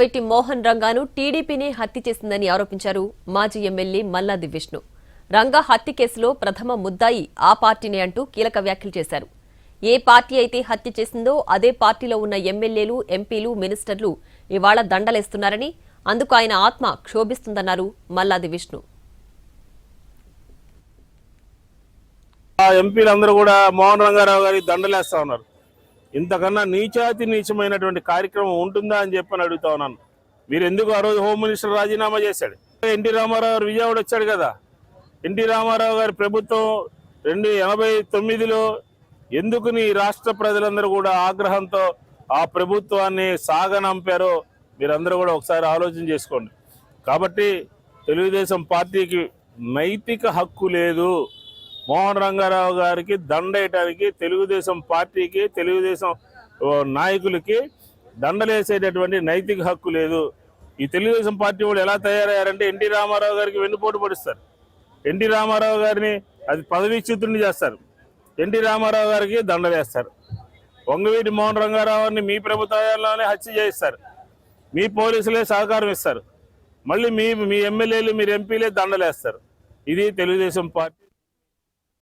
పెట్టి మోహన్ రంగాను టీడీపీని హత్య చేసిందని ఆరోపించారు మాజీ ఎమ్మెల్యే మల్లాది విష్ణు. రంగా హత్య కేసులో ప్రథమ ముద్దాయి ఆ పార్టీనే అంటూ కీలక వ్యాఖ్యలు చేశారు. ఏ పార్టీ అయితే హత్య చేసిందో అదే పార్టీలో ఉన్న ఎమ్మెల్యేలు, ఎంపీలు, మినిస్టర్లు ఇవాళ దండలేస్తున్నారని, అందుకు ఆయన ఆత్మ క్షోభిస్తుందన్నారు మల్లాది విష్ణు. ఎంపీలందరూ కూడా మోహన్ రంగారావు గారికి దండలేస్తా ఉన్నారు. ఇంతకన్నా నీచాతి నీచమైనటువంటి కార్యక్రమం ఉంటుందా అని చెప్పని అడుగుతా ఉన్నాను. మీరు ఎందుకు ఆ రోజు హోమ్ మినిస్టర్ రాజీనామా చేశాడు? ఎన్టీ రామారావు గారు విజయవాడ వచ్చాడు కదా. ఎన్టీ రామారావు గారి ప్రభుత్వం 1989లో ఎందుకు నీ రాష్ట్ర ప్రజలందరూ కూడా ఆగ్రహంతో ఆ ప్రభుత్వాన్ని సాగనంపారో మీరందరూ కూడా ఒకసారి ఆలోచన చేసుకోండి. కాబట్టి తెలుగుదేశం పార్టీకి నైతిక హక్కు లేదు. మోహన్ రంగారావు గారికి దండేయటానికి తెలుగుదేశం పార్టీకి, తెలుగుదేశం నాయకులకి దండలేసేటటువంటి నైతిక హక్కు లేదు. ఈ తెలుగుదేశం పార్టీ వాళ్ళు ఎలా తయారయ్యారంటే ఎన్టీ రామారావు గారికి వెన్నుపోటు పడిస్తారు. ఎన్టీ రామారావు గారిని అది పదవీచ్యుతుడిని చేస్తారు. ఎన్టీ రామారావు గారికి దండలేస్తారు. వంగవీటి మోహన్ రంగారావుని మీ ప్రభుత్వంలోనే హత్య చేయిస్తారు. మీ పోలీసులే సహకారం ఇస్తారు. మళ్ళీ మీ ఎమ్మెల్యేలు, మీరు ఎంపీలే దండలేస్తారు. ఇది తెలుగుదేశం పార్టీ.